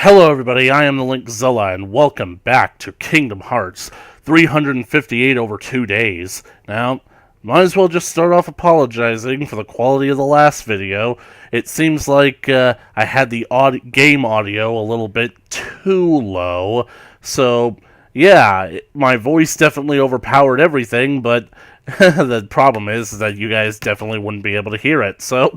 Hello everybody, I am the Linkzilla, and welcome back to Kingdom Hearts 358 over 2 days. Now, might as well just start off apologizing for the quality of the last video. It seems like I had the game audio a little bit too low, so yeah, my voice definitely overpowered everything, but the problem is that you guys definitely wouldn't be able to hear it, so...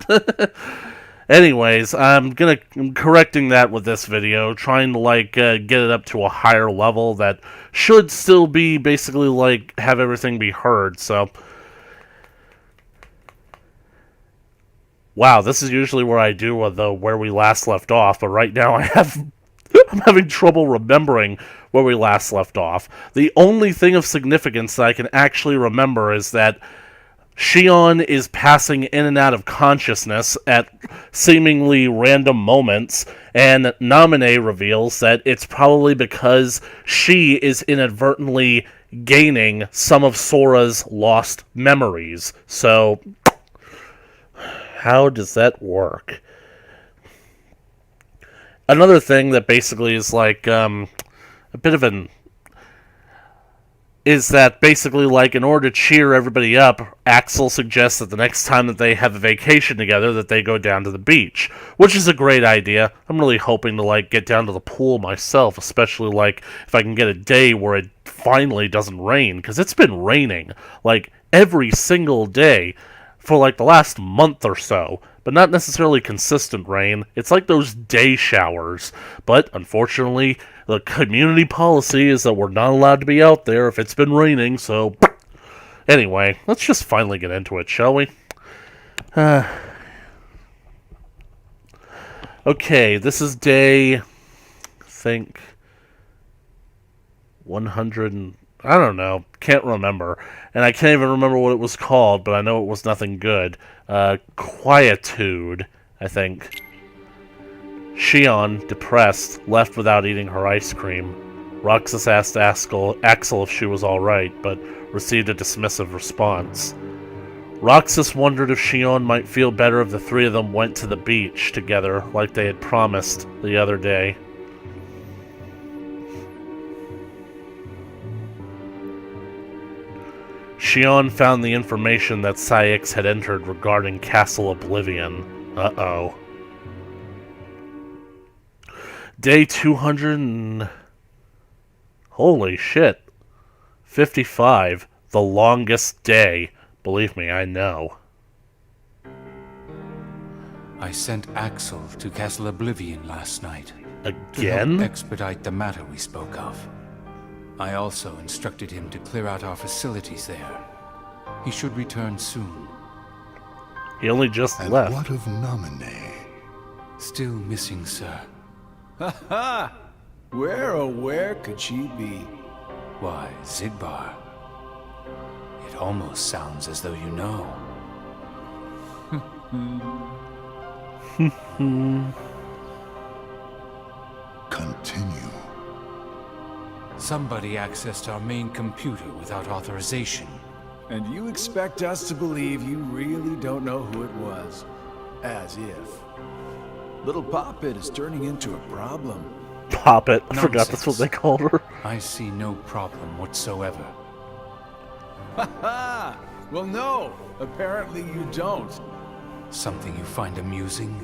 Anyways, I'm correcting that with this video, trying to get it up to a higher level that should still be basically have everything be heard. So, wow, this is usually where I do where we last left off, but right now I'm having trouble remembering where we last left off. The only thing of significance that I can actually remember is that Xion is passing in and out of consciousness at seemingly random moments, and Naminé reveals that it's probably because she is inadvertently gaining some of Sora's lost memories. So, how does that work? Another thing that basically is a bit of an... is that basically, in order to cheer everybody up, Axel suggests that the next time that they have a vacation together, that they go down to the beach, which is a great idea. I'm really hoping to, get down to the pool myself, especially, if I can get a day where it finally doesn't rain, because it's been raining, every single day for, the last month or so, but not necessarily consistent rain. It's like those day showers, but, unfortunately, the community policy is that we're not allowed to be out there if it's been raining, so... Anyway, let's just finally get into it, shall we? Okay, this is day... I think... 100 and... I don't know. Can't remember. And I can't even remember what it was called, but I know it was nothing good. Quietude, I think. Xion, depressed, left without eating her ice cream. Roxas asked Axel if she was alright, but received a dismissive response. Roxas wondered if Xion might feel better if the three of them went to the beach together, like they had promised the other day. Xion found the information that Saïx had entered regarding Castle Oblivion. Uh-oh. Day 200 and... Holy shit. 55. The longest day. Believe me, I know. I sent Axel to Castle Oblivion last night. Again? To help expedite the matter we spoke of. I also instructed him to clear out our facilities there. He should return soon. He only just and left. What of Naminé? Still missing, sir. Ha ha! Where could she be? Why, Zigbar. It almost sounds as though you know. Continue. Somebody accessed our main computer without authorization. And you expect us to believe you really don't know who it was? As if. Little Poppet is turning into a problem. Poppet. I forgot that's what they called her. I see no problem whatsoever. Ha ha! Well, no. Apparently you don't. Something you find amusing?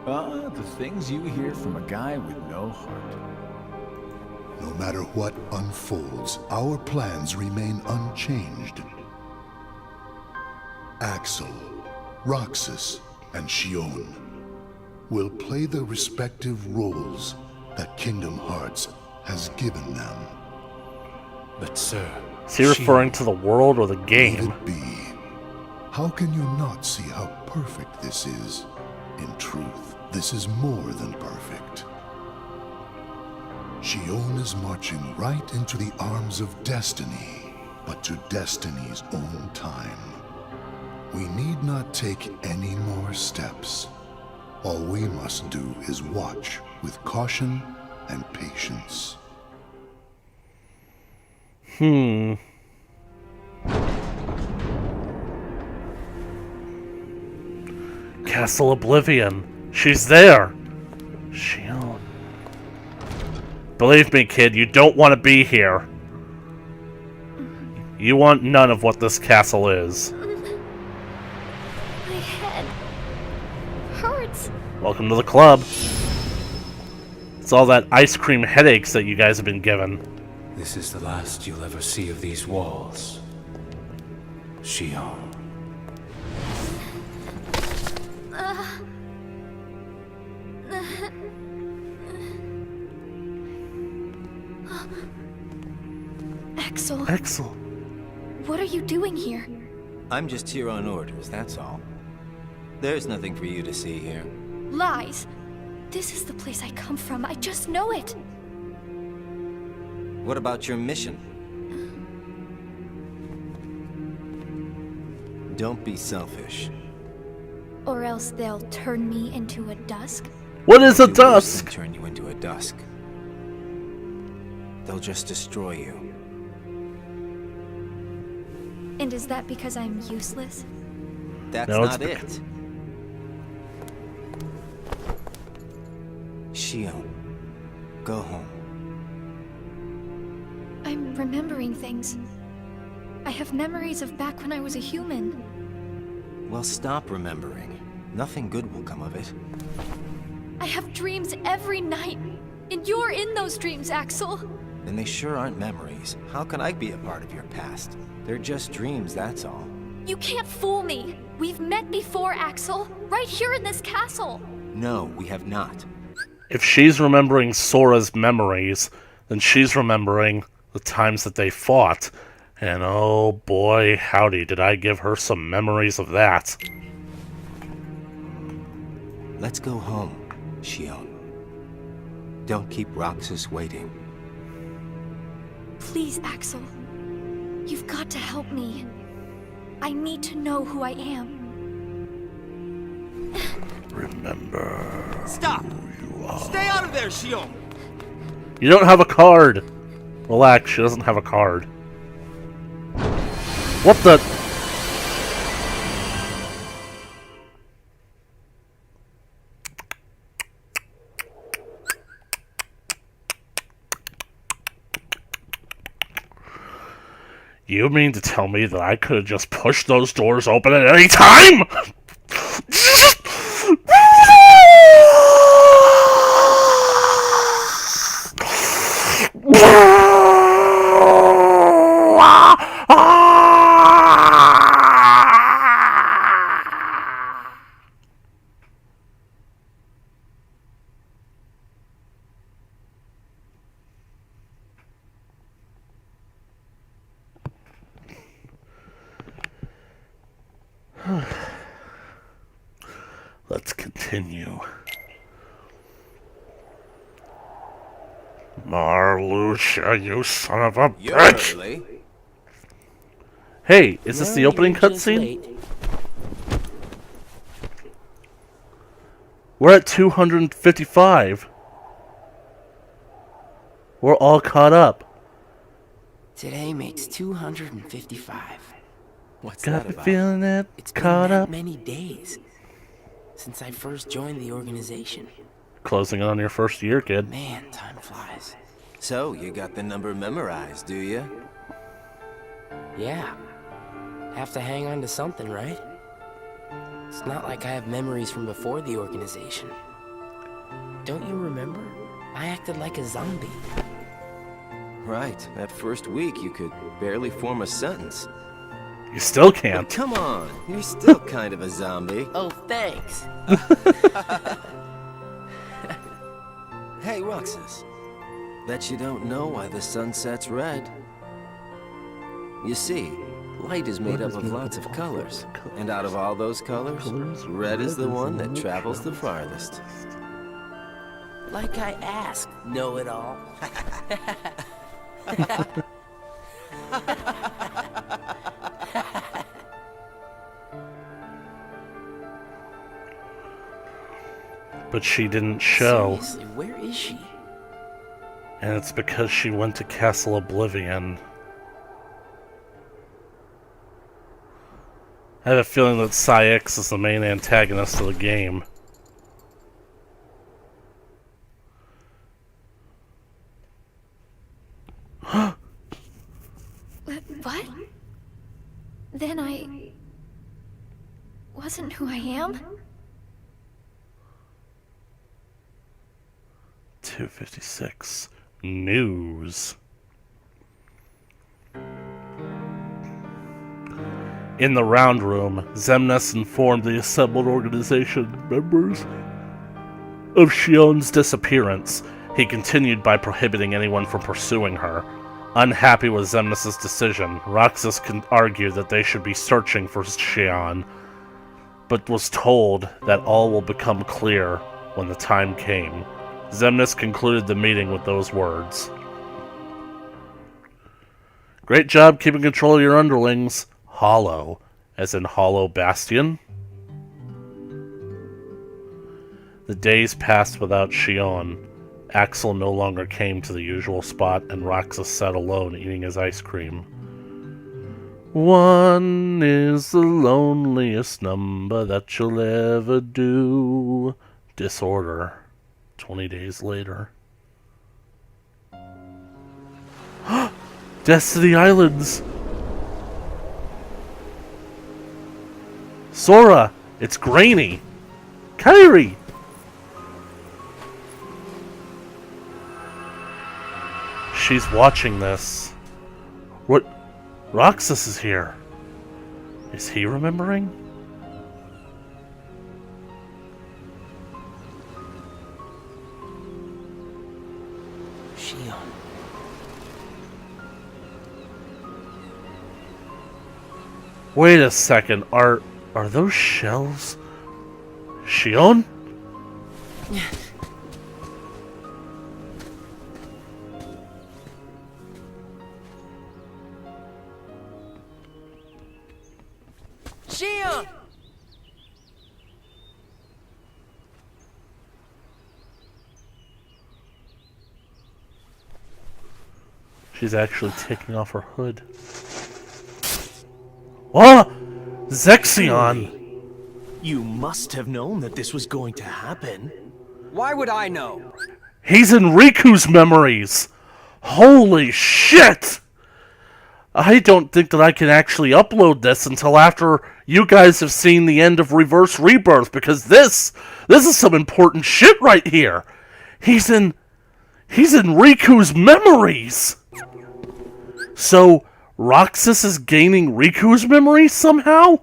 The things you hear from a guy with no heart. No matter what unfolds, our plans remain unchanged. Axel, Roxas, and Xion will play the respective roles that Kingdom Hearts has given them. But sir... Is he referring to the world or the game? Let it be. How can you not see how perfect this is? In truth, this is more than perfect. Xion is marching right into the arms of destiny, but to destiny's own time. We need not take any more steps. All we must do is watch with caution and patience. Castle Oblivion. She's there. Xion. Believe me, kid, you don't want to be here. You want none of what this castle is. My head hurts. Welcome to the club. It's all that ice cream headaches that you guys have been given. This is the last you'll ever see of these walls. Shion. Axel, Axel. what are you doing here? I'm just here on orders, that's all. There's nothing for you to see here. Lies. This is the place I come from. I just know it. What about your mission? Don't be selfish. Or else they'll turn me into a dusk. What is a Do worse than dusk? turn you into a dusk. They'll just destroy you. And is that because I'm useless? That's No, it's not it. Shion, go home. I'm remembering things. I have memories of back when I was a human. Well, stop remembering. Nothing good will come of it. I have dreams every night. And you're in those dreams, Axel. And they sure aren't memories. How can I be a part of your past? They're just dreams, that's all. You can't fool me. We've met before, Axel. Right here in this castle. No, we have not. If she's remembering Sora's memories, then she's remembering the times that they fought. And oh boy, howdy, did I give her some memories of that. Let's go home, Shion. Don't keep Roxas waiting. Please, Axel. You've got to help me. I need to know who I am. Remember. Stop! Stay out of there, Shion! You don't have a card. Relax, she doesn't have a card. What the? You mean to tell me that I could have just pushed those doors open at any time? Let's continue. Marluxia, you son of a You're bitch! early. Hey, is this the No, opening you're just cutscene? late. We're at 255. We're all caught up. Today makes 255. What's Got that the about? feeling that It's been caught that up. many days since I first joined the organization. Closing in on your first year, kid. Man, time flies. So, you got the number memorized, do you? Yeah. Have to hang on to something, right? It's not like I have memories from before the organization. Don't you remember? I acted like a zombie. Right. That first week, you could barely form a sentence. You still But can't. come on, you're still kind of a zombie. Oh, thanks. Hey, Roxas. Bet you don't know why the sun sets red. You see, light is made up of lots of colors. And out of all those colors, red is the one that travels the farthest. Like I asked, know-it-all. But she didn't show. Seriously, where is she? And it's because she went to Castle Oblivion. I have a feeling that Psyx is the main antagonist of the game. isn't who I am? 256 News. In the round room, Xemnas informed the assembled organization members of Xion's disappearance. He continued by prohibiting anyone from pursuing her. Unhappy with Xemnas' decision, Roxas argued that they should be searching for Xion, but was told that all will become clear when the time came. Xemnas concluded the meeting with those words. Great job keeping control of your underlings. Hollow, as in Hollow Bastion. The days passed without Xion. Axel no longer came to the usual spot, and Roxas sat alone eating his ice cream. 1 is the loneliest number that you'll ever do. Disorder. 20 days later. Destiny Islands! Sora! It's grainy! Kairi! She's watching this. What? Roxas is here. Is he remembering? Xion. Wait a second. Are those shells? Xion? Xion! She's actually taking off her hood. Oh! Zexion! You must have known that this was going to happen. Why would I know? He's in Riku's memories! Holy shit! I don't think that I can actually upload this until after you guys have seen the end of Reverse Rebirth, because this is some important shit right here. He's in Riku's memories. So Roxas is gaining Riku's memories somehow?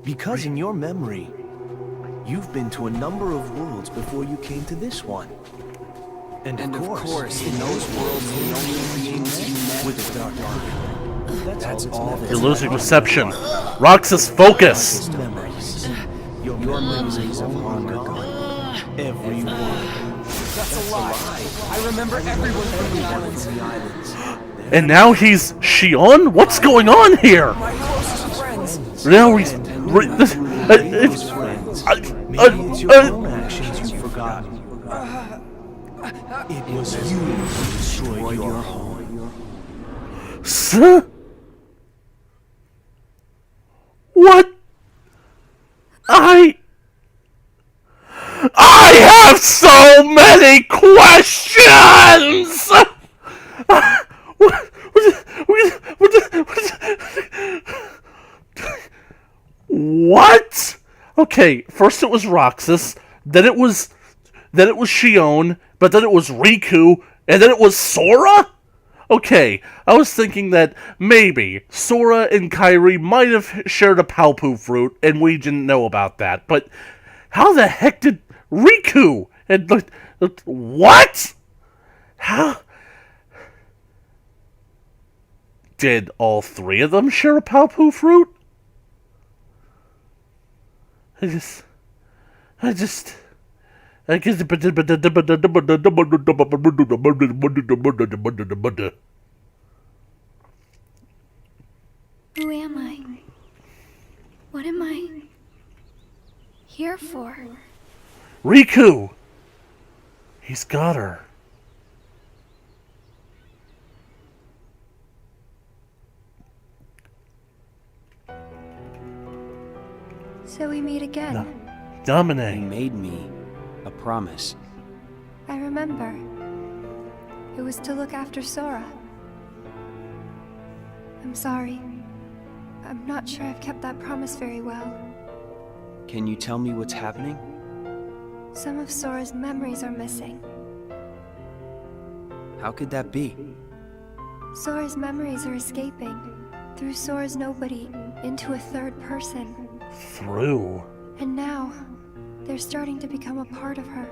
Because in your memory, you've been to a number of worlds before you came to this one. And of course, in those worlds, the only beings you met with the Dark Ark. That's all. You're losing reception. Roxas, focus! Memories. Your memories are long gone. Everyone. That's a lie. I remember everyone from the islands. And now he's Xion? What's going on here? My closest friends. Now he's... Those friends. Maybe it's your own actions you've forgotten. It was you who destroyed your home. Sir? What? I have so many questions! What? Okay, first it was Roxas, then it was Xion, but then it was Riku, and then it was Sora? Okay, I was thinking that maybe Sora and Kairi might have shared a Palpu fruit, and we didn't know about that, but how the heck did Riku and what? How did all three of them share a Palpu fruit? I guess. Who am I? What am I? here for? Riku! He's got her. So we meet again. No. You Domine. made me a promise. I remember. It was to look after Sora. I'm sorry. I'm not sure I've kept that promise very well. Can you tell me what's happening? Some of Sora's memories are missing. How could that be? Sora's memories are escaping through Sora's nobody into a third person. Through. And now, they're starting to become a part of her.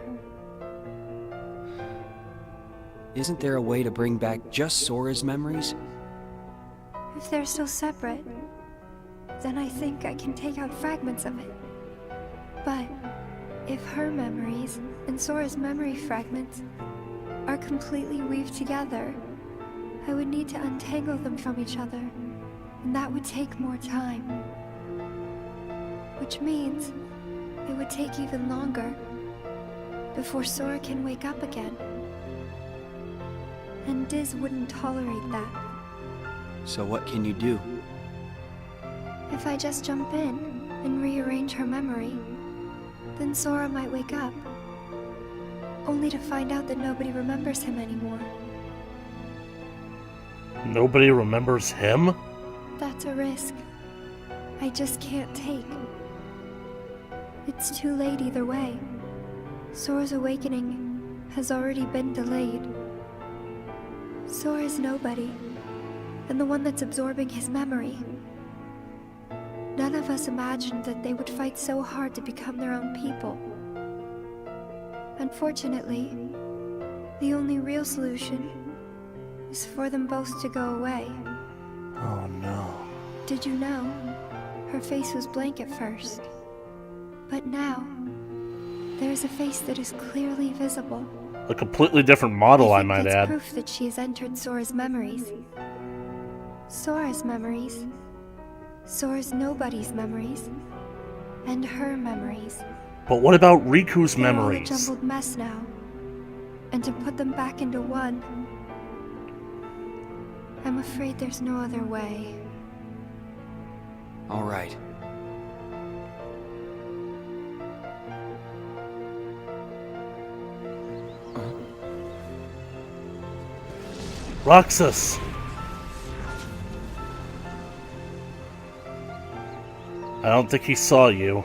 Isn't there a way to bring back just Sora's memories? If they're still separate, then I think I can take out fragments of it. But if her memories and Sora's memory fragments are completely weaved together, I would need to untangle them from each other, and that would take more time. Which means it would take even longer before Sora can wake up again. And Diz wouldn't tolerate that. So what can you do? If I just jump in and rearrange her memory, then Sora might wake up, only to find out that nobody remembers him anymore. Nobody remembers him? That's a risk I just can't take. It's too late either way. Sora's awakening has already been delayed. Sora's nobody, and the one that's absorbing his memory. None of us imagined that they would fight so hard to become their own people. Unfortunately, the only real solution is for them both to go away. Oh no. Did you know? Her face was blank at first. But now, there's a face that is clearly visible. A completely different model, I might that's add. proof that she has entered Sora's memories. Sora's memories. Sora's nobody's memories. And her memories. But what about Riku's They're all a memories? jumbled mess now. And to put them back into one, I'm afraid there's no other way. All right. Roxas! I don't think he saw you.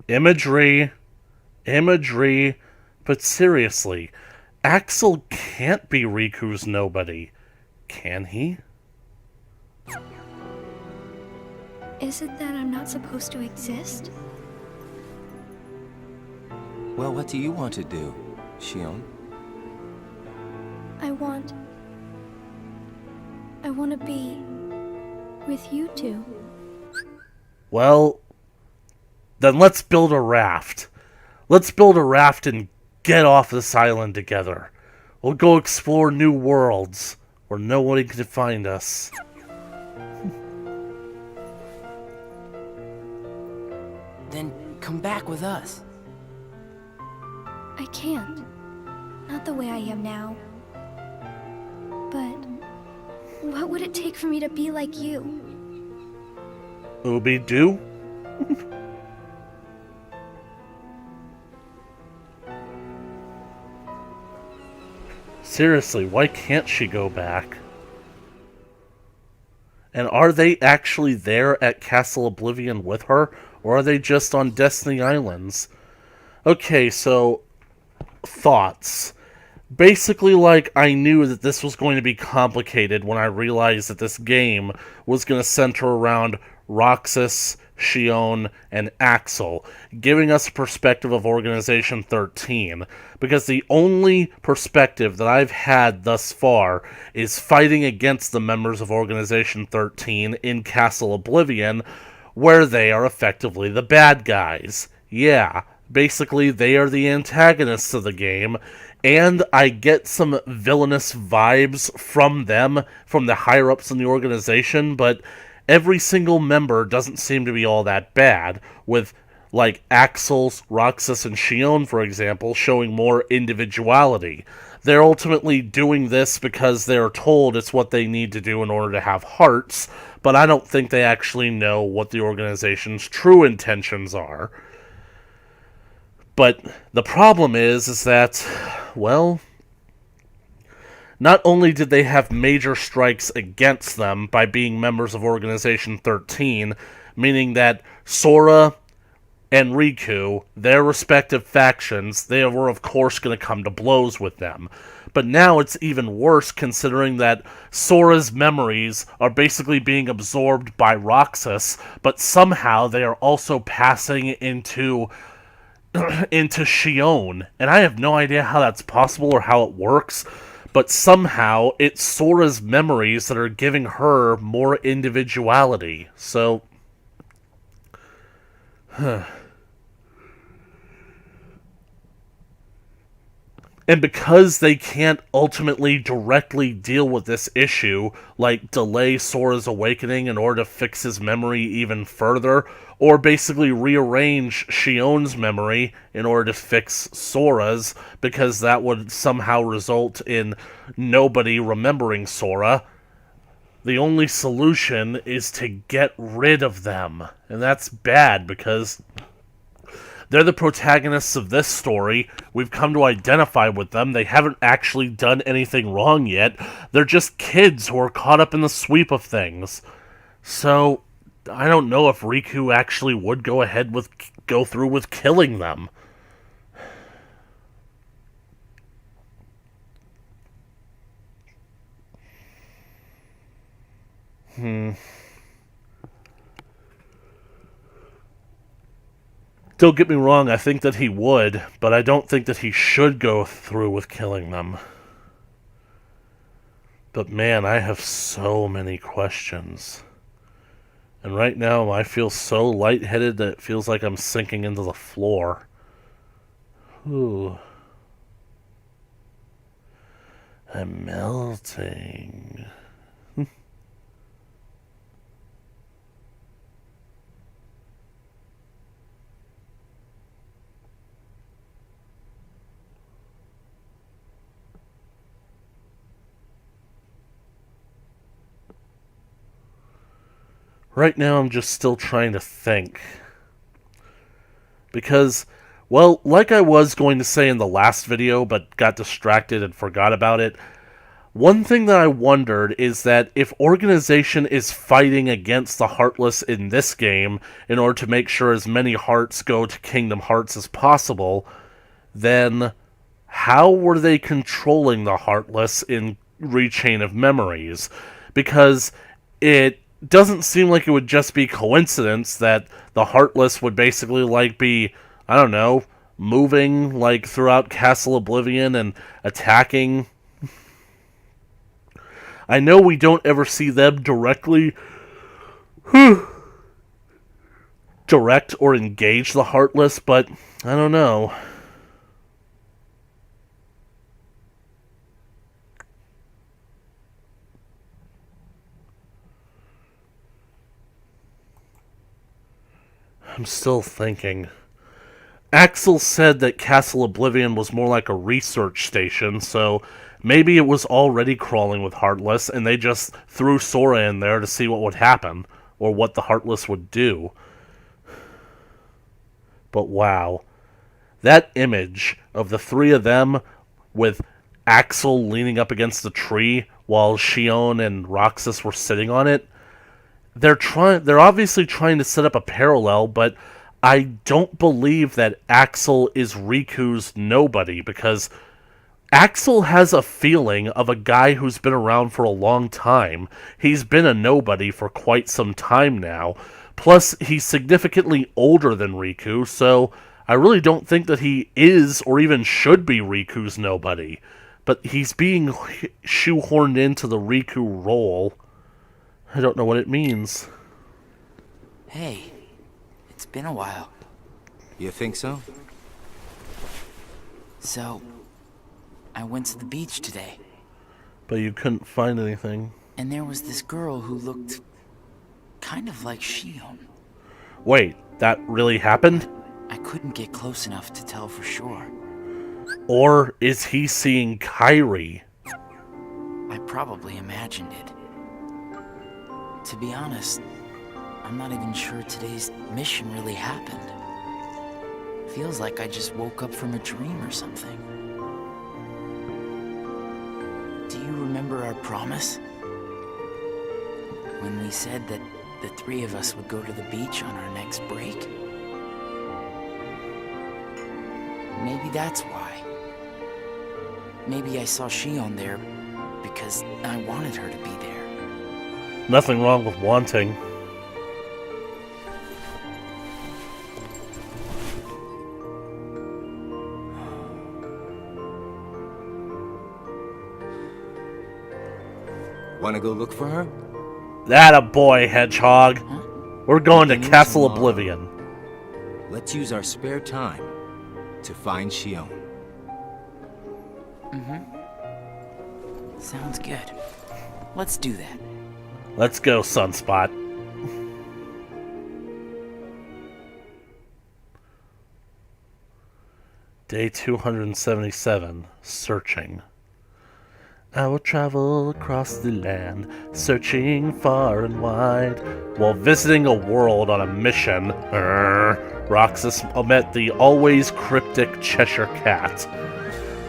Imagery. Imagery. But seriously, Axel can't be Riku's nobody. Can he? Is it that I'm not supposed to exist? Well, what do you want to do, Shion? I want to be with you two. Well, then let's build a raft. Let's build a raft and get off this island together. We'll go explore new worlds where nobody can find us. Then come back with us. I can't. Not the way I am now. But what would it take for me to be like you? Ooby-doo? Seriously, why can't she go back? And are they actually there at Castle Oblivion with her? Or are they just on Destiny Islands? Okay, so thoughts. Basically, like, I knew that this was going to be complicated when I realized that this game was going to center around Roxas, Shion, and Axel, giving us a perspective of Organization 13, because the only perspective that I've had thus far is fighting against the members of Organization 13 in Castle Oblivion, where they are effectively the bad guys. Yeah, Basically, they are the antagonists of the game, and I get some villainous vibes from them, from the higher-ups in the organization, but every single member doesn't seem to be all that bad, with, like, Axel, Roxas, and Shion, for example, showing more individuality. They're ultimately doing this because they're told it's what they need to do in order to have hearts, but I don't think they actually know what the organization's true intentions are. But the problem is that, well, not only did they have major strikes against them by being members of Organization 13, meaning that Sora and Riku, their respective factions, they were of course going to come to blows with them. But now it's even worse considering that Sora's memories are basically being absorbed by Roxas, but somehow they are also passing into Shion, and I have no idea how that's possible or how it works, but somehow it's Sora's memories that are giving her more individuality. So, and because they can't ultimately directly deal with this issue, like delay Sora's awakening in order to fix his memory even further, or basically rearrange Shion's memory in order to fix Sora's, because that would somehow result in nobody remembering Sora, the only solution is to get rid of them. And that's bad, because they're the protagonists of this story. We've come to identify with them. They haven't actually done anything wrong yet. They're just kids who are caught up in the sweep of things. So, I don't know if Riku actually would go through with killing them. Don't get me wrong, I think that he would, but I don't think that he should go through with killing them. But man, I have so many questions. And right now, I feel so lightheaded that it feels like I'm sinking into the floor. Ooh. I'm melting. Right now, I'm just still trying to think. Because, well, like I was going to say in the last video, but got distracted and forgot about it, one thing that I wondered is that if Organization is fighting against the Heartless in this game in order to make sure as many hearts go to Kingdom Hearts as possible, then how were they controlling the Heartless in Rechain of Memories? Because it doesn't seem like it would just be coincidence that the Heartless would basically, like, be, I don't know, moving, like, throughout Castle Oblivion and attacking. I know we don't ever see them directly direct or engage the Heartless, but I don't know. I'm still thinking. Axel said that Castle Oblivion was more like a research station, so maybe it was already crawling with Heartless, and they just threw Sora in there to see what would happen, or what the Heartless would do. But wow. That image of the three of them with Axel leaning up against the tree while Shion and Roxas were sitting on it, they're obviously trying to set up a parallel, but I don't believe that Axel is Riku's nobody, because Axel has a feeling of a guy who's been around for a long time. He's been a nobody for quite some time now. Plus, he's significantly older than Riku, so I really don't think that he is or even should be Riku's nobody. But he's being shoehorned into the Riku role. I don't know what it means. Hey, it's been a while. You think so? So, I went to the beach today, But you couldn't find anything. and there was this girl who looked kind of like Shion. Wait, that really happened? I couldn't get close enough to tell for sure. Or is he seeing Kyrie? I probably imagined it. To be honest, I'm not even sure today's mission really happened. Feels like I just woke up from a dream or something. Do you remember our promise? When we said that the three of us would go to the beach on our next break? Maybe that's why. Maybe I saw Shion there because I wanted her to be there. Nothing wrong with wanting. Wanna go look for her? That a boy, Hedgehog. Huh? We're going to Beginning Castle tomorrow. Oblivion. Let's use our spare time to find Shion. Sounds good. Let's do that. Let's go, Sunspot. Day 277. Searching. I will travel across the land, searching far and wide. While visiting a world on a mission, Roxas met the always cryptic Cheshire Cat.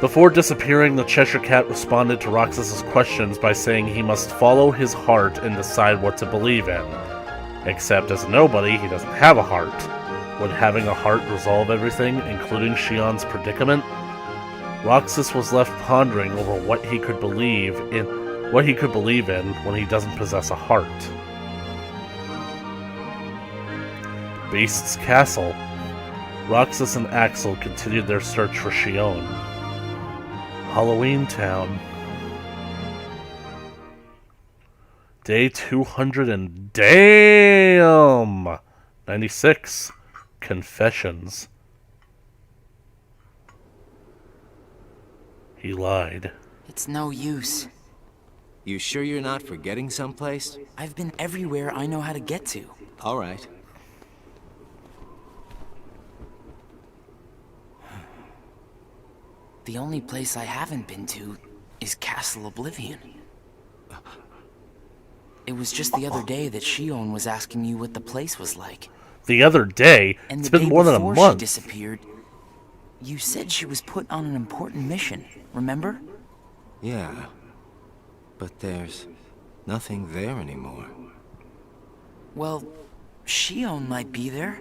Before disappearing, the Cheshire Cat responded to Roxas's questions by saying he must follow his heart and decide what to believe in. Except as a nobody, he doesn't have a heart. Would having a heart resolve everything, including Shion's predicament? Roxas was left pondering over what he could believe in when he doesn't possess a heart. Beast's Castle. Roxas and Axel continued their search for Shion. Halloween Town. Day 200 and damn! 96. Confessions. He lied. It's no use. You sure you're not forgetting someplace? I've been everywhere I know how to get to. All right. The only place I haven't been to is Castle Oblivion. It was just the other day that Shion was asking me what the place was like. The other day? And It's the been day more than a before she month. disappeared, you said she was put on an important mission, remember? Yeah. But there's nothing there anymore. Well, Shion might be there.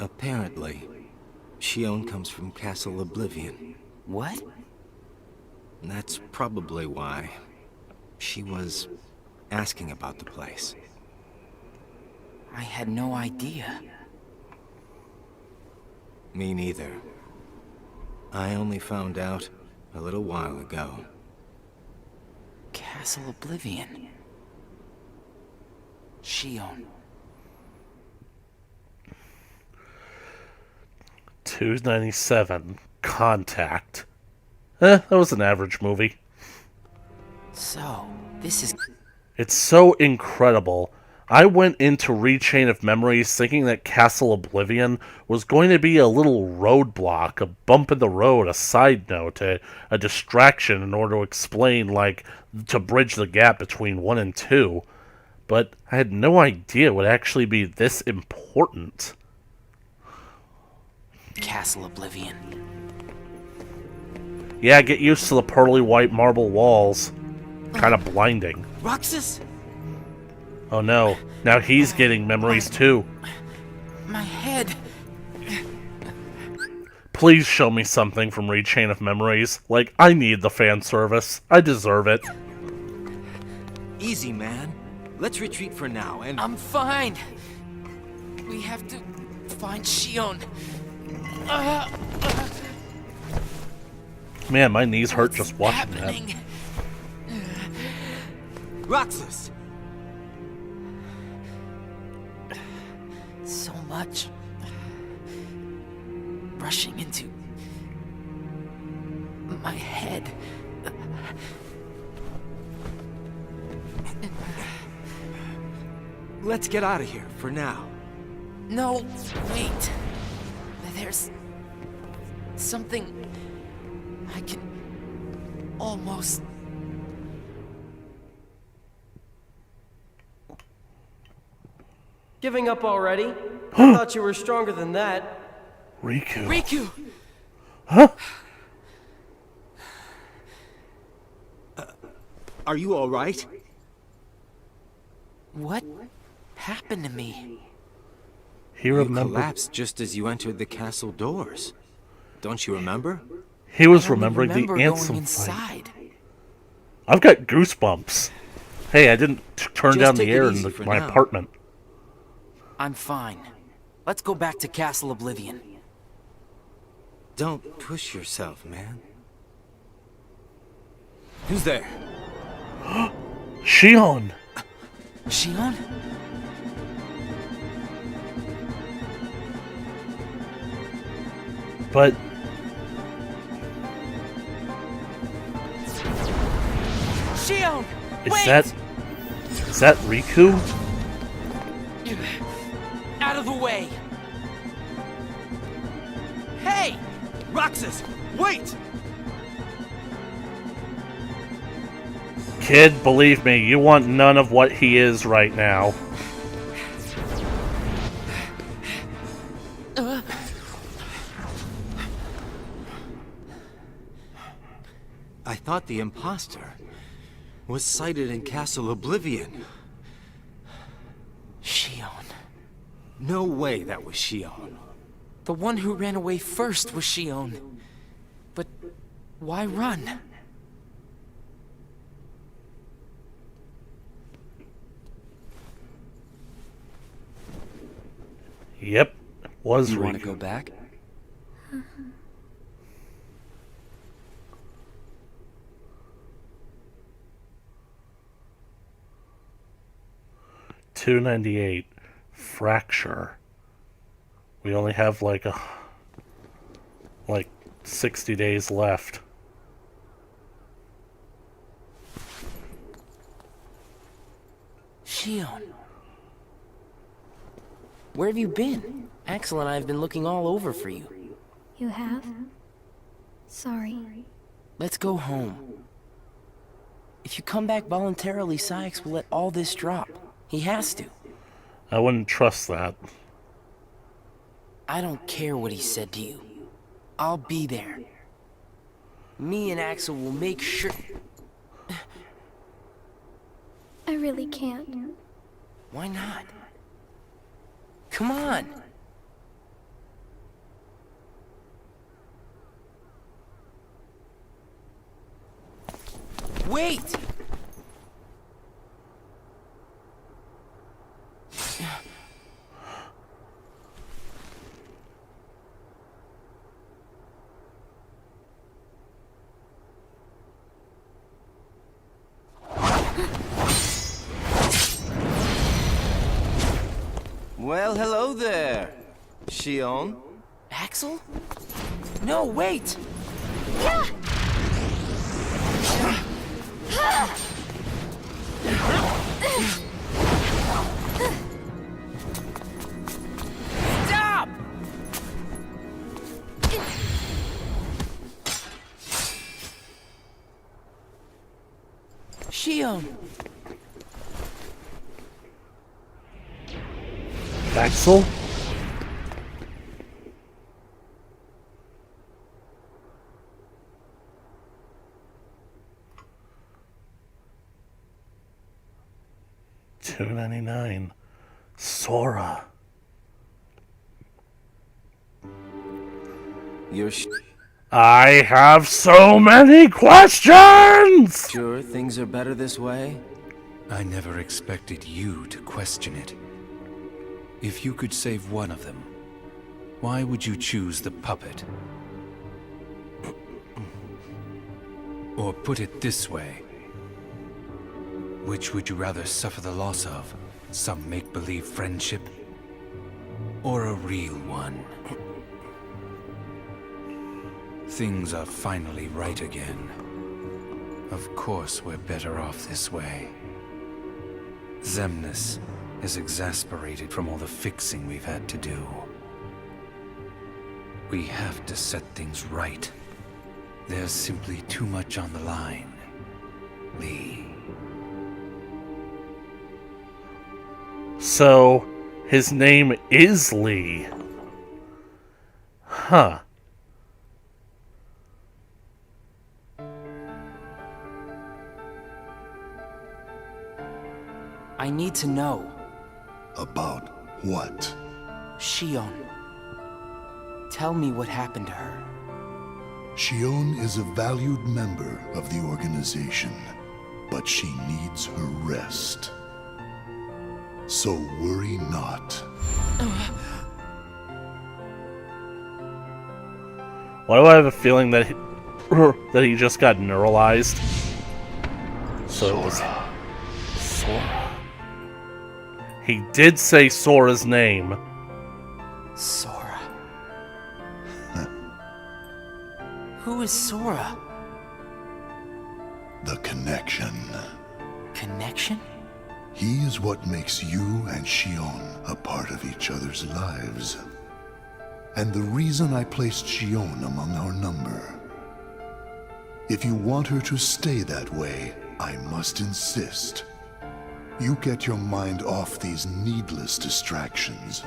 Apparently, Shion comes from Castle Oblivion. What? That's probably why she was asking about the place. I had no idea. Me neither. I only found out a little while ago. Castle Oblivion. Shion. 297. Contact. That was an average movie. So, this is... It's so incredible. I went into Rechain of Memories thinking that Castle Oblivion was going to be a little roadblock, a bump in the road, a side note, a distraction in order to explain, like, to bridge the gap between 1 and 2. But I had no idea it would actually be this important. Castle Oblivion. Yeah, get used to the pearly white marble walls. Kind of blinding. Roxas? Oh no, now he's getting memories too. My head. Please show me something from Rechain of Memories. Like, I need the fan service. I deserve it. Easy, man. Let's retreat for now and... I'm fine. We have to find Shion. Man, my knees hurt just watching happening? Roxas! so much. Rushing into my head. Let's get out of here for now. No, wait. There's something I can almost... Giving up already? I thought you were stronger than that. Riku. Riku! Huh? Are you all right? What happened to me? He You remembered. collapsed just as you entered the castle doors. Don't you remember? He was I only remembering remember the going Ansem fight. inside. I've got goosebumps. Hey, I didn't turn Just down take the it air in easy for my now. apartment. I'm fine. Let's go back to Castle Oblivion. Don't push yourself, man. Who's there? Shion! Shion? But Shion! is Wait! that Riku? Out of the way! Hey! Roxas, wait! Kid, believe me, you want none of what he is right now. I thought the imposter was sighted in Castle Oblivion. Shion. No way that was Shion. The one who ran away first was Shion. But why run? Yep, was You Riku. want to go back? 298. Fracture. We only have like 60 days left. Shion. Where have you been? Axel and I have been looking all over for you. You have? Sorry. Let's go home. If you come back voluntarily, Sykes will let all this drop. He has to. I wouldn't trust that. I don't care what he said to you. I'll be there. Me and Axel will make sure... I really can't. Why not? Come on! Wait! Well, hello there, Shion. Axel? No, wait! Stop! Shion! Axel? $2.99. Sora. You're I have so many questions! sure things are better this way? I never expected you to question it. If you could save one of them, why would you choose the puppet? Or put it this way, which would you rather suffer the loss of? Some make-believe friendship? Or a real one. Things are finally right again. Of course we're better off this way. Xemnas is exasperated from all the fixing we've had to do. We have to set things right. There's simply too much on the line, Lee. So, his name is Lee. Huh. I need to know. About what? Shion. Tell me what happened to her. Shion is a valued member of the organization, but she needs her rest. So worry not. Why do I have a feeling that he just got neuralized? So it was Sora. He did say Sora's name. Sora. Who is Sora? The connection. Connection? He is what makes you and Shion a part of each other's lives. And the reason I placed Shion among our number. If you want her to stay that way, I must insist. You get your mind off these needless distractions.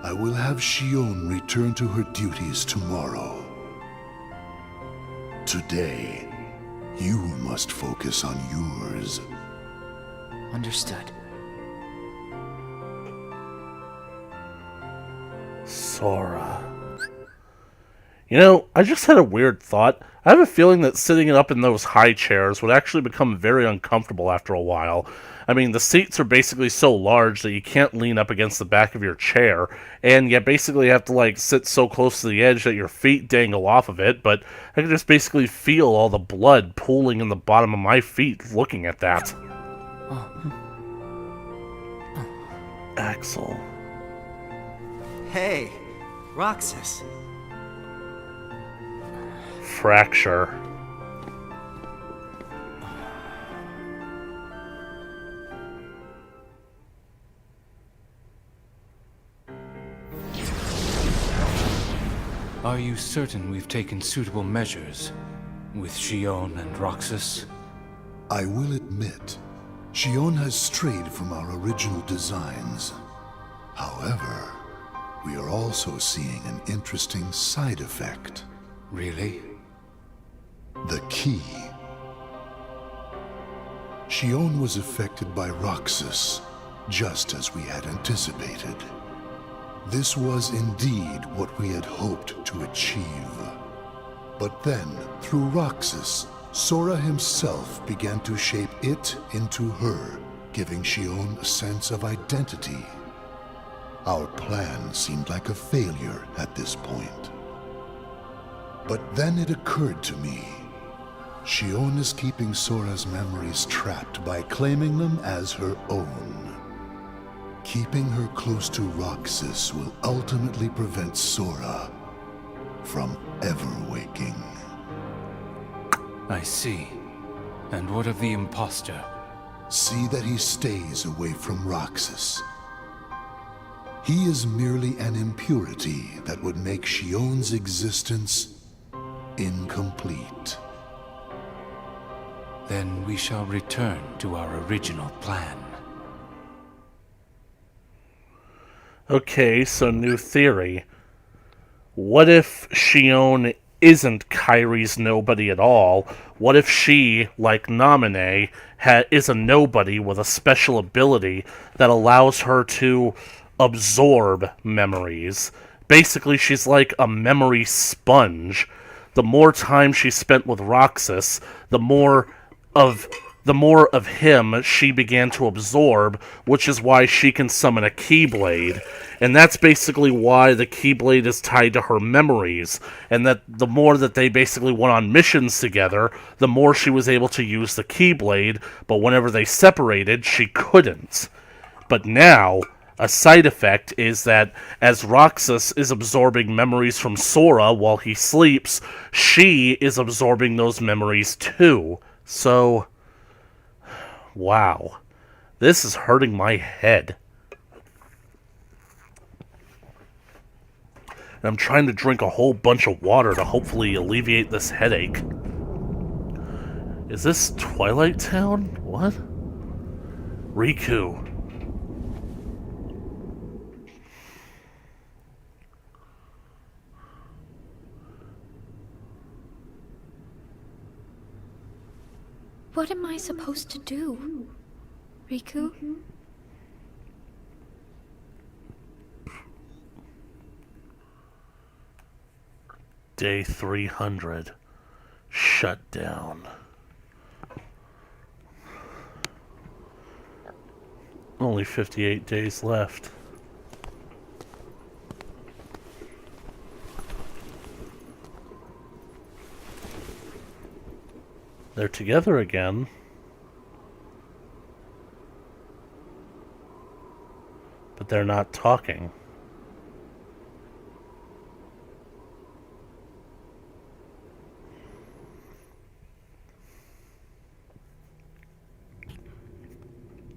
I will have Shion return to her duties tomorrow. Today, you must focus on yours. Understood. Sora. You know, I just had a weird thought. I have a feeling that sitting up in those high chairs would actually become very uncomfortable after a while. I mean, the seats are basically so large that you can't lean up against the back of your chair, and you basically have to, like, sit so close to the edge that your feet dangle off of it, but I can just basically feel all the blood pooling in the bottom of my feet looking at that. Axel. Hey, Roxas. Fracture. Are you certain we've taken suitable measures with Shion and Roxas? I will admit, Shion has strayed from our original designs. However, we are also seeing an interesting side effect. Really? The key. Shion was affected by Roxas, just as we had anticipated. This was indeed what we had hoped to achieve. But then, through Roxas, Sora himself began to shape it into her, giving Shion a sense of identity. Our plan seemed like a failure at this point. But then it occurred to me. Shion is keeping Sora's memories trapped by claiming them as her own. Keeping her close to Roxas will ultimately prevent Sora from ever waking. I see. And what of the imposter? See that he stays away from Roxas. He is merely an impurity that would make Shion's existence incomplete. Then we shall return to our original plan. Okay, so new theory. What if Shion isn't Kairi's nobody at all? What if she, like Naminé, is a nobody with a special ability that allows her to absorb memories? Basically, she's like a memory sponge. The more time she spent with Roxas, the more of him she began to absorb, which is why she can summon a Keyblade. And that's basically why the Keyblade is tied to her memories, and that the more that they basically went on missions together, the more she was able to use the Keyblade, but whenever they separated, she couldn't. But now, a side effect is that as Roxas is absorbing memories from Sora while he sleeps, she is absorbing those memories too. So, wow. This is hurting my head. And I'm trying to drink a whole bunch of water to hopefully alleviate this headache. Is this Twilight Town? What? Riku. What am I supposed to do, Riku? Day 300. Shut down. Only 58 days left. They're together again. But they're not talking.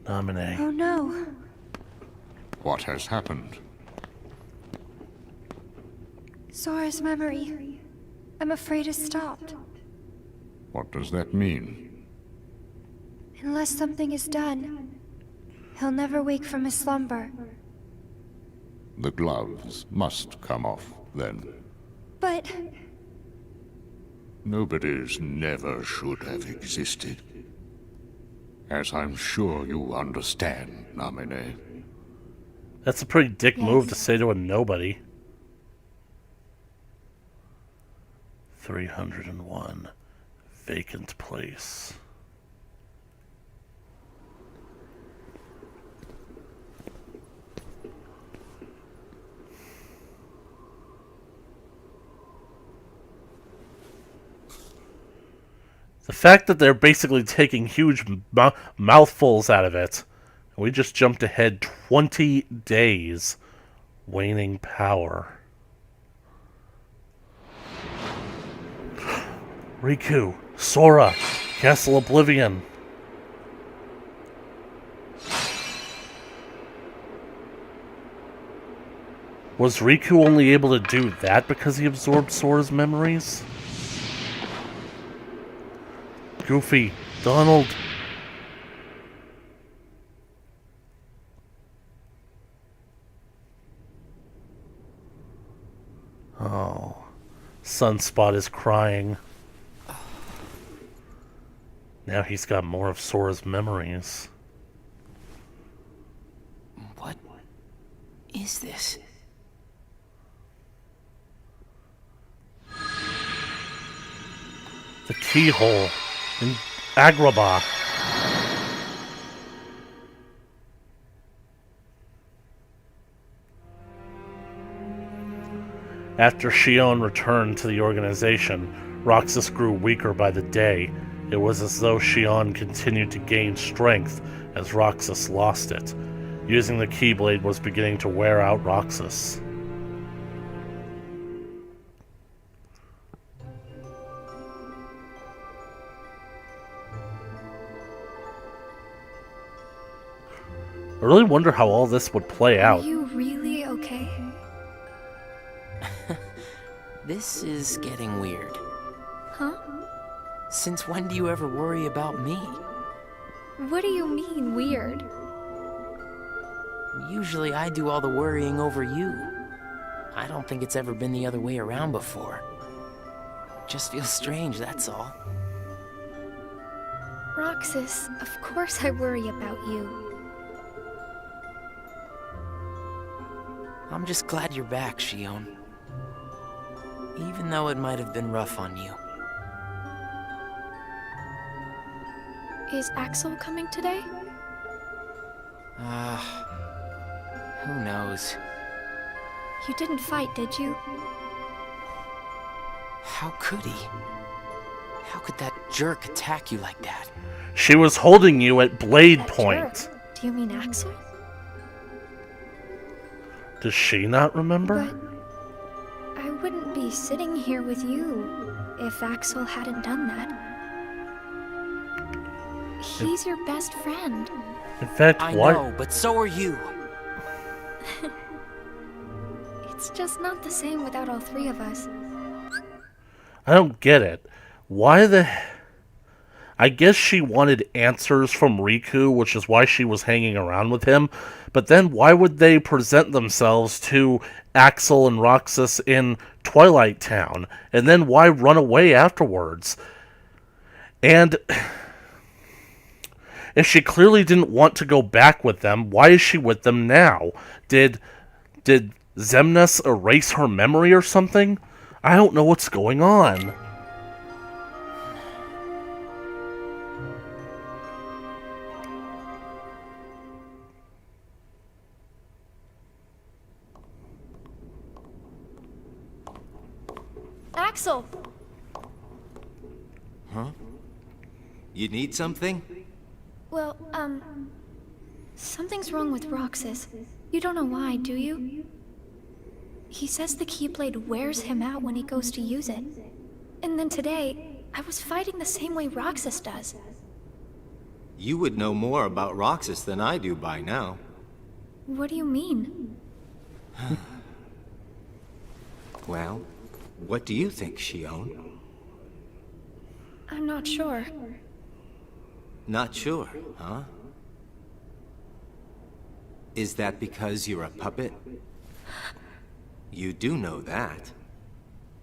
Nominee. Oh no. What has happened? Sora's memory. I'm afraid it's stopped. What does that mean? Unless something is done, he'll never wake from his slumber. The gloves must come off, then. But... Nobody's never should have existed. As I'm sure you understand, Namine. That's a pretty dick move to Yes. say to a nobody. 301. Vacant place. The fact that they're basically taking huge mouthfuls out of it. We just jumped ahead 20 days. Waning power. Riku, Sora, Castle Oblivion. Was Riku only able to do that because he absorbed Sora's memories? Goofy, Donald. Oh, Sunspot is crying. Now he's got more of Sora's memories. What is this? The keyhole in Agrabah. After Shion returned to the organization, Roxas grew weaker by the day. It was as though Shion continued to gain strength as Roxas lost it. Using the Keyblade was beginning to wear out Roxas. I really wonder how all this would play Are out. you really okay? This is getting weird. Huh? Since when do you ever worry about me? What do you mean, weird? Usually I do all the worrying over you. I don't think it's ever been the other way around before. Just feels strange, that's all. Roxas, of course I worry about you. I'm just glad you're back, Shion. Even though it might have been rough on you. Is Axel coming today? Who knows? You didn't fight, did you? How could he? How could that jerk attack you like that? She was holding you at blade point. Sure. Do you mean Axel? Does she not remember? But I wouldn't be sitting here with you if Axel hadn't done that. He's your best friend. In fact, I why? know, but so are you. It's just not the same without all three of us. I don't get it. Why the... I guess she wanted answers from Riku, which is why she was hanging around with him. But then why would they present themselves to Axel and Roxas in Twilight Town? And then why run away afterwards? And if she clearly didn't want to go back with them, why is she with them now? Did Xemnas erase her memory or something? I don't know what's going on. Axel! Huh? You need something? Well, something's wrong with Roxas. You don't know why, do you? He says the Keyblade wears him out when he goes to use it. And then today, I was fighting the same way Roxas does. You would know more about Roxas than I do by now. What do you mean? Well, what do you think, Shion? I'm not sure. Not sure, huh? Is that because you're a puppet? You do know that.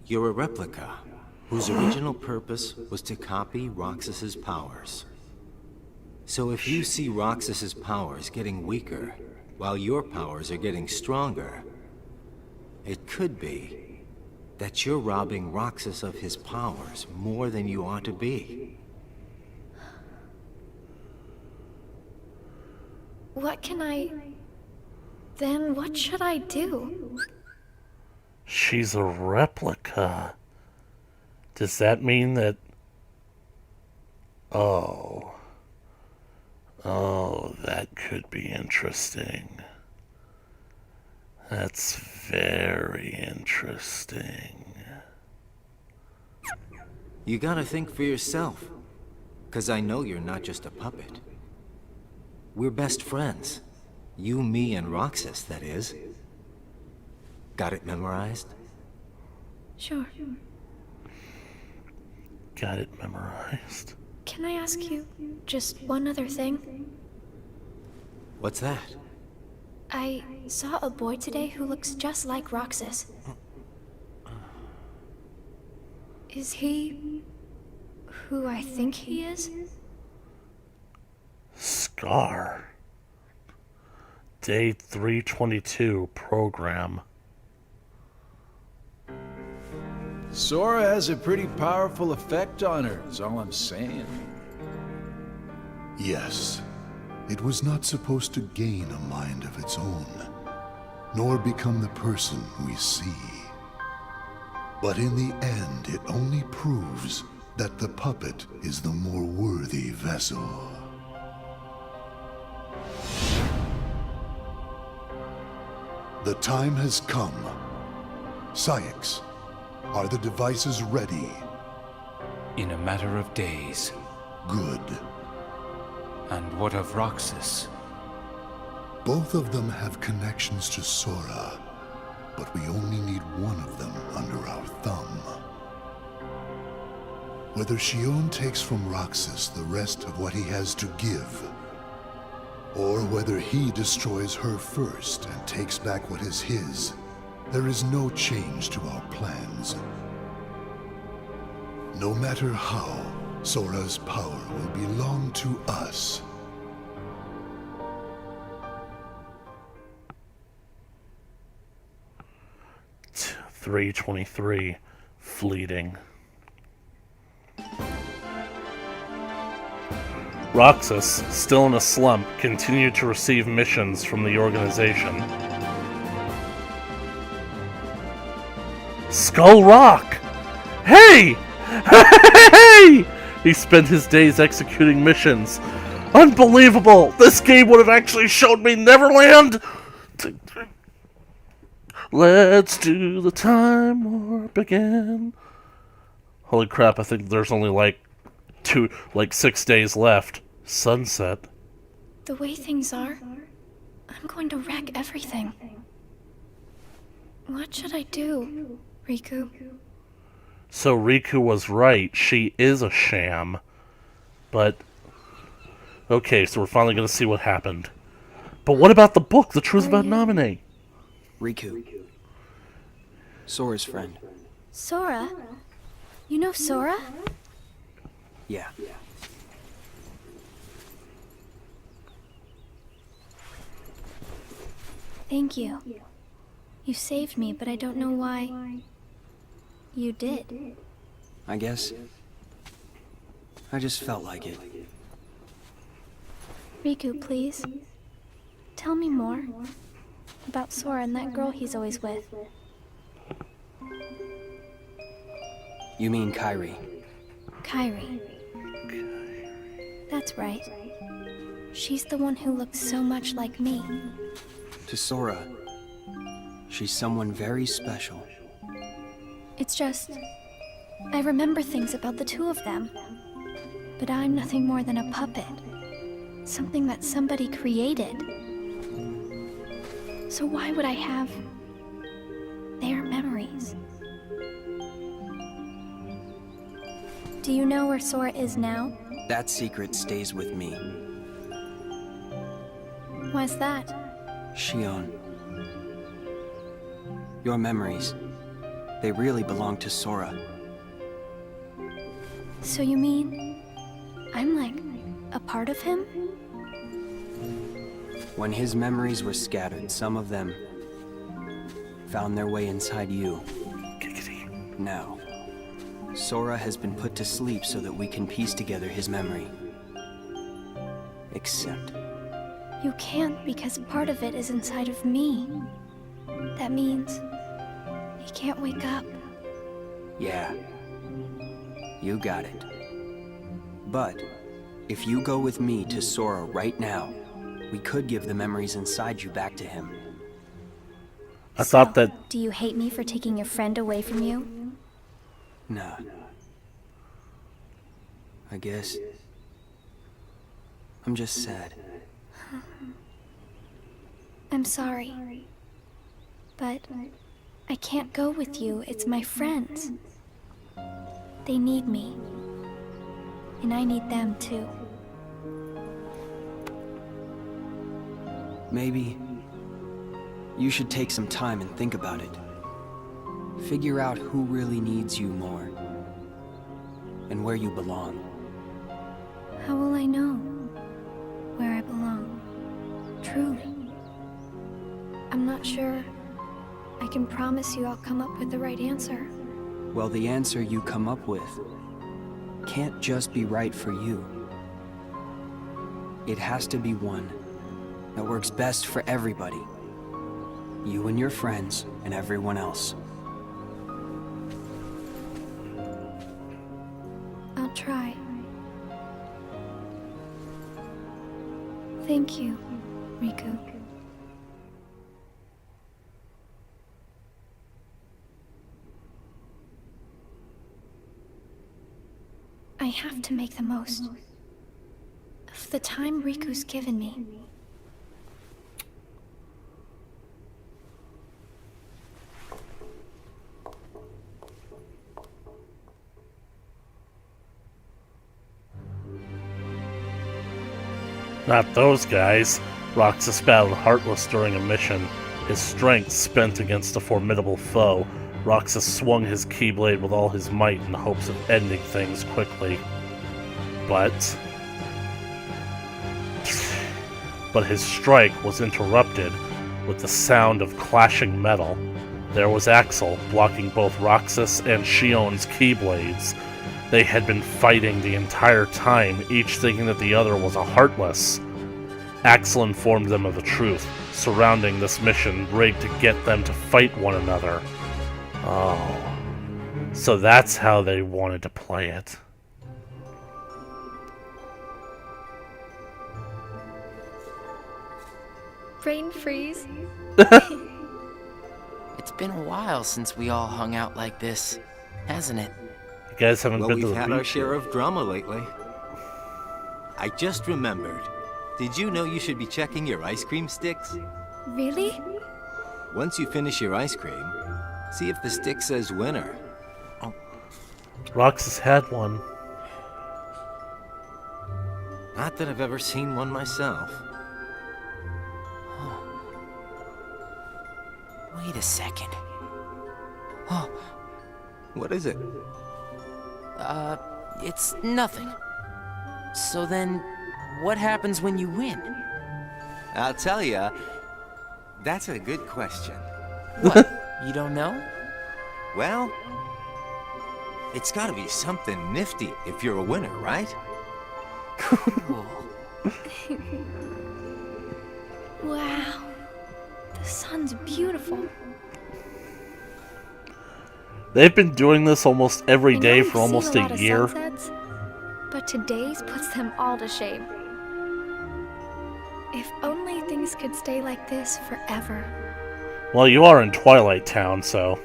You're a replica, whose original purpose was to copy Roxas's powers. So if you see Roxas's powers getting weaker, while your powers are getting stronger, it could be that you're robbing Roxas of his powers more than you ought to be. Then what should I do? She's a replica. Does that mean that... Oh, that could be interesting. That's very interesting. You gotta think for yourself, 'cause I know you're not just a puppet. We're best friends. You, me, and Roxas, that is. Got it memorized? Sure. Got it memorized. Can I ask you just one other thing? What's that? I saw a boy today who looks just like Roxas. Is he who I think he is? Scar. Day 322 program. Sora has a pretty powerful effect on her, is all I'm saying. Yes, it was not supposed to gain a mind of its own, nor become the person we see. But in the end, it only proves that the puppet is the more worthy vessel. The time has come. Syx, are the devices ready? In a matter of days. Good. And what of Roxas? Both of them have connections to Sora, but we only need one of them under our thumb. Whether Shion takes from Roxas the rest of what he has to give, or whether he destroys her first and takes back what is his, there is no change to our plans. No matter how, Sora's power will belong to us. T 323 fleeting. Roxas, still in a slump, continued to receive missions from the organization. Skull Rock! Hey! Hey! He spent his days executing missions. Unbelievable! This game would have actually showed me Neverland! Let's do the time warp again. Holy crap, I think there's only like 6 days left. Sunset. The way things are, I'm going to wreck everything. What should I do, Riku? So Riku was right. She is a sham. But, okay, so we're finally going to see what happened. But what about the book, The Truth About Naminé? Riku. Sora's friend. Sora? You know Sora? Yeah. Thank you. You saved me, but I don't know why you did. I guess I just felt like it. Riku, please. Tell me more about Sora and that girl he's always with. You mean Kairi? Kairi. That's right. She's the one who looks so much like me. To Sora, she's someone very special. It's just, I remember things about the two of them. But I'm nothing more than a puppet. Something that somebody created. So why would I have their memories? Do you know where Sora is now? That secret stays with me. Why's that? Shion. Your memories, they really belong to Sora. So you mean I'm like a part of him? When his memories were scattered, some of them found their way inside you. Now, Sora has been put to sleep so that we can piece together his memory. Except... You can't because part of it is inside of me. That means he can't wake up. Yeah. You got it. But, if you go with me to Sora right now, we could give the memories inside you back to him. I thought that... Do you hate me for taking your friend away from you? Nah. I guess... I'm just sad. I'm sorry. But I can't go with you. It's my friends. They need me. And I need them too. Maybe you should take some time and think about it. Figure out who really needs you more. And where you belong. How will I know where I belong? Truly. I'm not sure I can promise you I'll come up with the right answer. Well, the answer you come up with can't just be right for you. It has to be one that works best for everybody. You and your friends and everyone else. I'll try. Thank you, Riku. I have to make the most of the time Riku's given me. Not those guys. Roxas battled Heartless during a mission, his strength spent against a formidable foe. Roxas swung his Keyblade with all his might in the hopes of ending things quickly. But his strike was interrupted with the sound of clashing metal. There was Axel, blocking both Roxas and Shion's Keyblades. They had been fighting the entire time, each thinking that the other was a Heartless. Axel informed them of the truth, surrounding this mission rigged to get them to fight one another. Oh, so that's how they wanted to play it. Brain freeze? while since we all hung out like this, hasn't it? You guys haven't Well, been to we've the had our beach share yet. of drama lately. I just remembered. Did you know you should be checking your ice cream sticks? Really? Once you finish your ice cream, see if the stick says winner. Roxas had one. Not that I've ever seen one myself. Wait a second. What is it? It's nothing. So then, what happens when you win? I'll tell ya. That's a good question. What? You don't know? Well, it's gotta be something nifty if you're a winner, right? Cool. Wow. The sun's beautiful. They've been doing this almost every I know day we've for almost seen a lot of year. sunsets, but today's puts them all to shame. If only things could stay like this forever. Well, you are in Twilight Town, so...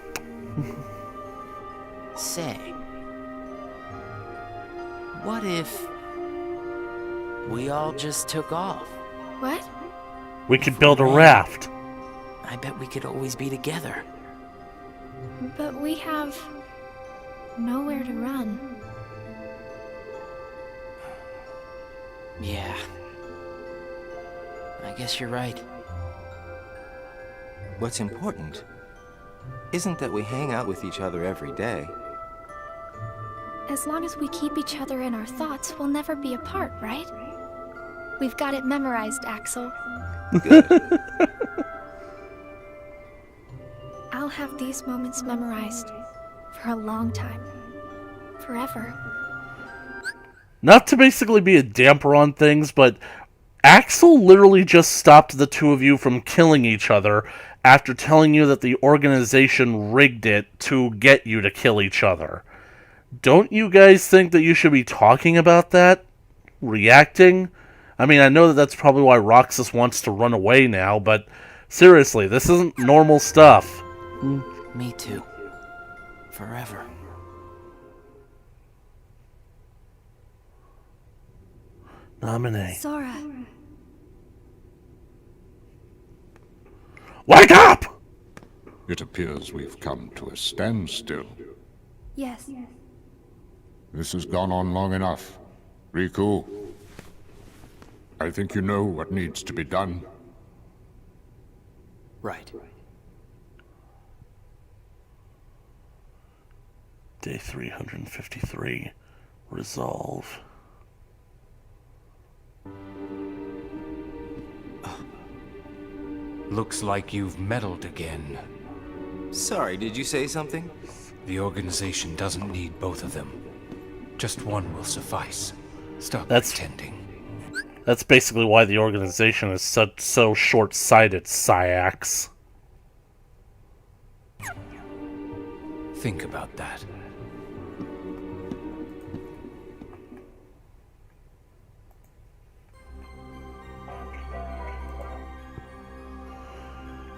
Say, what if we all just took off? What? We could build a raft. I bet we could always be together. But we have nowhere to run. Yeah. I guess you're right. What's important isn't that we hang out with each other every day. As long as we keep each other in our thoughts, we'll never be apart, right? We've got it memorized, Axel. Good. I'll have these moments memorized for a long time. Forever. Not to basically be a damper on things, but Axel literally just stopped the two of you from killing each other after telling you that the organization rigged it to get you to kill each other. Don't you guys think that you should be talking about that? Reacting? I mean, I know that that's probably why Roxas wants to run away now, but seriously, this isn't normal stuff. Me too. Forever. Nominate. Sora. Wake up! It appears we've come to a standstill. Yes. This has gone on long enough. Riku, I think you know what needs to be done. Right. Day 353. Resolve. Looks like you've meddled again. Sorry, did you say something? The organization doesn't need both of them. Just one will suffice. Stop pretending. That's basically why the organization is so short-sighted, Syax. Think about that.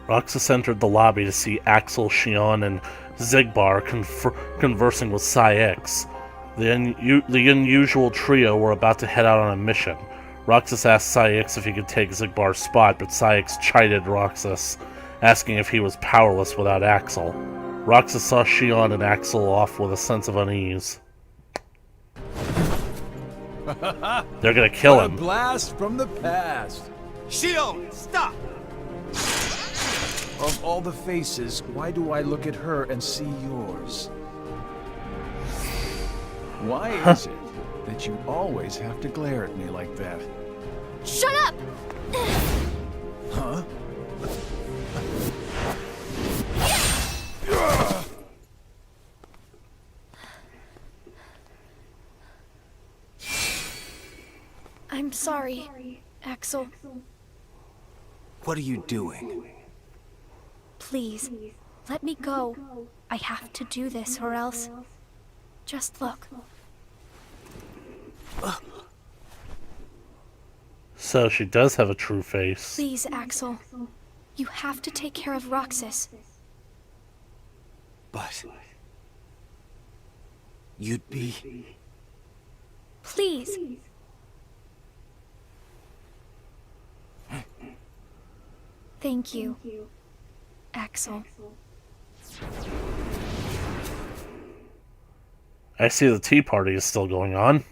Roxas entered the lobby to see Axel, Shion, and Xigbar conversing with Syax. The unusual trio were about to head out on a mission. Roxas asked Syax if he could take Xigbar's spot, but Syax chided Roxas, asking if he was powerless without Axel. Roxas saw Shion and Axel off with a sense of unease. They're gonna kill What him. a blast from the past. Shion, stop! Of all the faces, why do I look at her and see yours? Why is it that you always have to glare at me like that? Shut up! Huh? I'm sorry, Axel. What are you doing? Please, let me go. I have to do this or else... Just look. So she does have a true face. Please, Axel. You have to take care of Roxas. But you'd be... Please. Thank you, Axel. I see the tea party is still going on.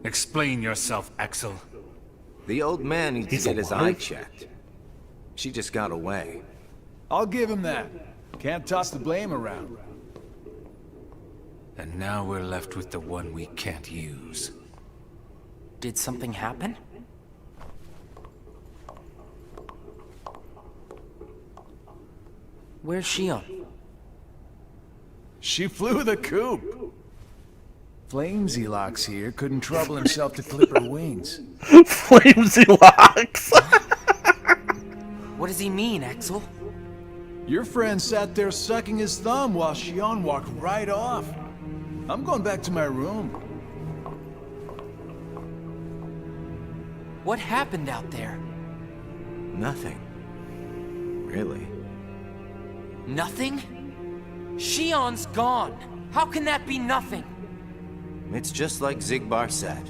Explain yourself, Axel. The old man needs He's to get his alive? eye checked. She just got away. I'll give him that. Can't toss the blame around. And now we're left with the one we can't use. Did something happen? Where's Shion? She flew the coop. Flamezylox here couldn't trouble himself to clip her wings. Flamesy locks! What does he mean, Axel? Your friend sat there sucking his thumb while Shion walked right off. I'm going back to my room. What happened out there? Nothing. Really. Nothing? Shion's gone. How can that be nothing? It's just like Zigbar said.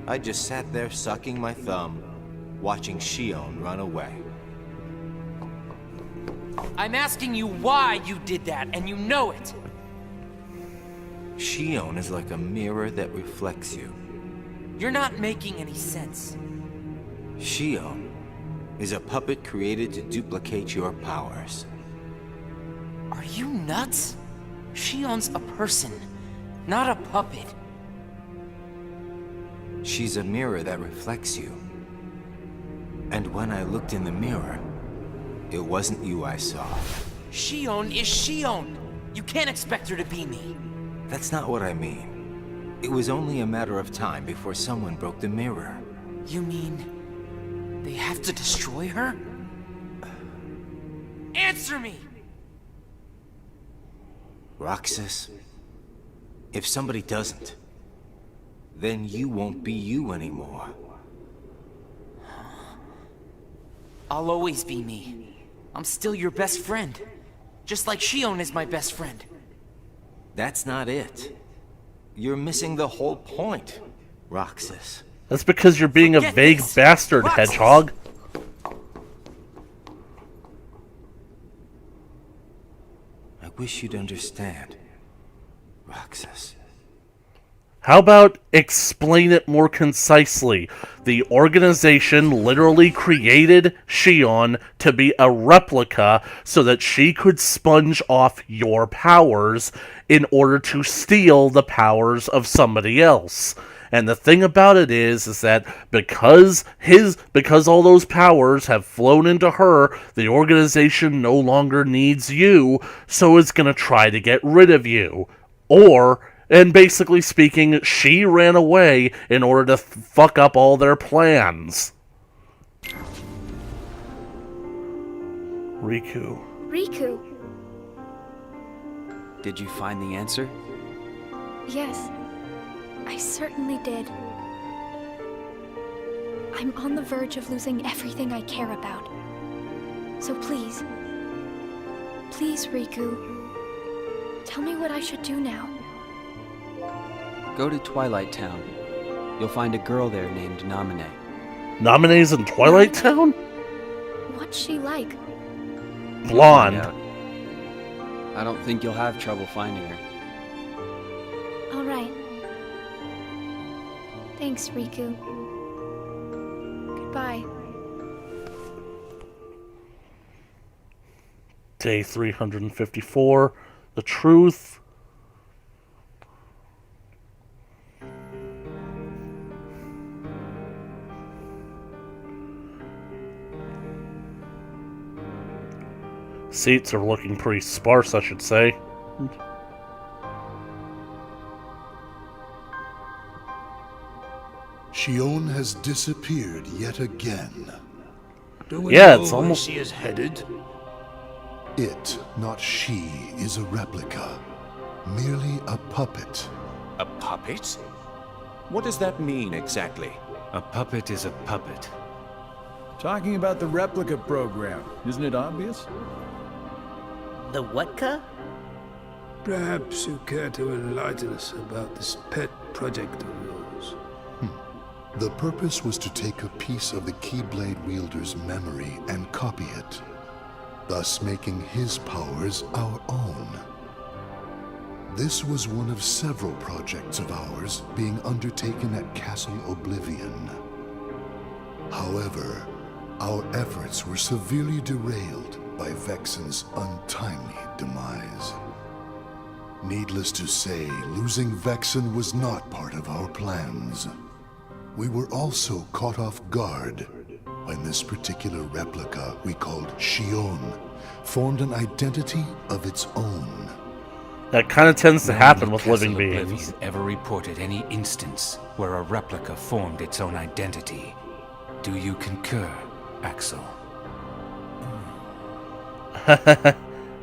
I just sat there sucking my thumb, watching Shion run away. I'm asking you why you did that, and you know it. Shion is like a mirror that reflects you. You're not making any sense. Shion is a puppet created to duplicate your powers. Are you nuts? Shion's a person, not a puppet. She's a mirror that reflects you. And when I looked in the mirror, it wasn't you I saw. Shion is Shion. You can't expect her to be me. That's not what I mean. It was only a matter of time before someone broke the mirror. You mean they have to destroy her? Answer me! Roxas, if somebody doesn't, then you won't be you anymore. I'll always be me. I'm still your best friend. Just like Shion is my best friend. That's not it. You're missing the whole point, Roxas. That's because you're being a Forget vague this. bastard, Roxas. Hedgehog. I wish you'd understand, Roxas. How about explain it more concisely? The organization literally created Shion to be a replica so that she could sponge off your powers in order to steal the powers of somebody else. And the thing about it is that because all those powers have flown into her, the organization no longer needs you, so it's gonna try to get rid of you. And basically speaking, she ran away in order to fuck up all their plans. Riku. Riku. Did you find the answer? Yes, I certainly did. I'm on the verge of losing everything I care about. So please, Riku, tell me what I should do now. Go to Twilight Town. You'll find a girl there named Namine. Namine's in Twilight Town? What's she like? Blonde. Find out. I don't think you'll have trouble finding her. All right. Thanks, Riku. Goodbye. Day 354. The truth. Seats are looking pretty sparse, I should say. Shion has disappeared yet again. Do we Yeah, know it's where almost- she is headed? It, not she, is a replica. Merely a puppet. A puppet? What does that mean exactly? A puppet is a puppet. Talking about the replica program, isn't it obvious? The Whatka? Perhaps you care to enlighten us about this pet project of yours. The purpose was to take a piece of the Keyblade wielder's memory and copy it, thus making his powers our own. This was one of several projects of ours being undertaken at Castle Oblivion. However, our efforts were severely derailed by Vexen's untimely demise. Needless to say, losing Vexen was not part of our plans. We were also caught off guard when this particular replica we called Shion formed an identity of its own. That kind of tends to happen with living Castle beings. Oblivion ever reported any instance where a replica formed its own identity? Do you concur, Axel?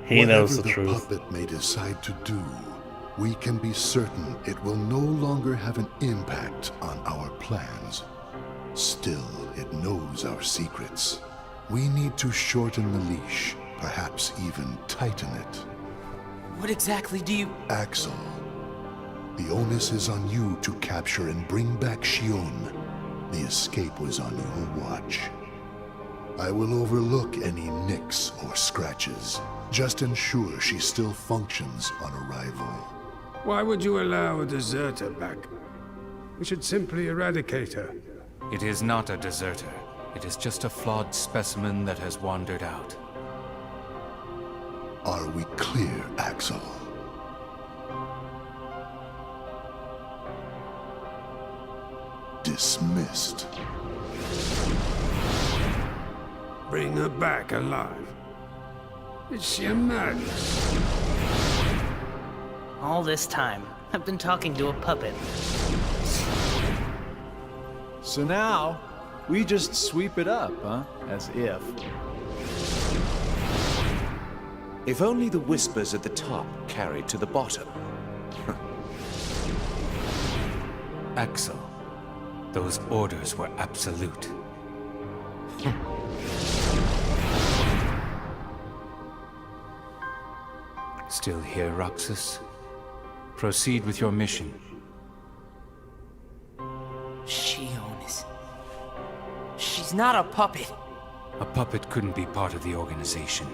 He knows the Whatever truth. the puppet may decide to do, we can be certain it will no longer have an impact on our plans. Still, it knows our secrets. We need to shorten the leash, perhaps even tighten it. What exactly do you... Axel, the onus is on you to capture and bring back Shion. The escape was on your watch. I will overlook any nicks or scratches. Just ensure she still functions on arrival. Why would you allow a deserter back? We should simply eradicate her. It is not a deserter. It is just a flawed specimen that has wandered out. Are we clear, Axel? Dismissed. Bring her back alive. Is she a madness? All this time, I've been talking to a puppet. So now, we just sweep it up, huh? As if. If only the whispers at the top carried to the bottom. Axel, those orders were absolute. Still here, Roxas? Proceed with your mission. Shion is... She's not a puppet. A puppet couldn't be part of the organization.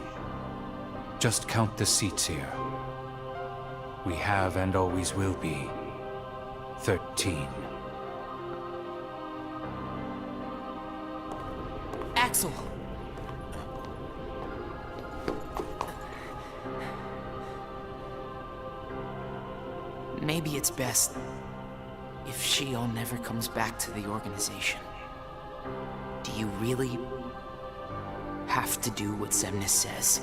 Just count the seats here. We have and always will be 13. Axel! Maybe it's best if Shion never comes back to the organization. Do you really have to do what Xemnas says?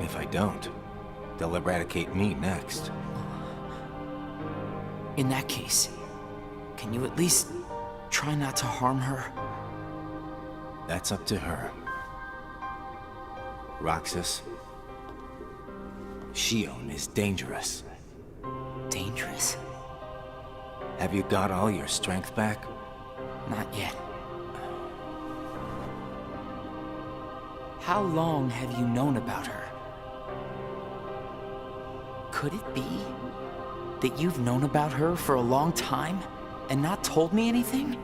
If I don't, they'll eradicate me next. In that case, can you at least try not to harm her? That's up to her. Roxas, Shion is dangerous. Dangerous? Have you got all your strength back? Not yet. How long have you known about her? Could it be that you've known about her for a long time and not told me anything?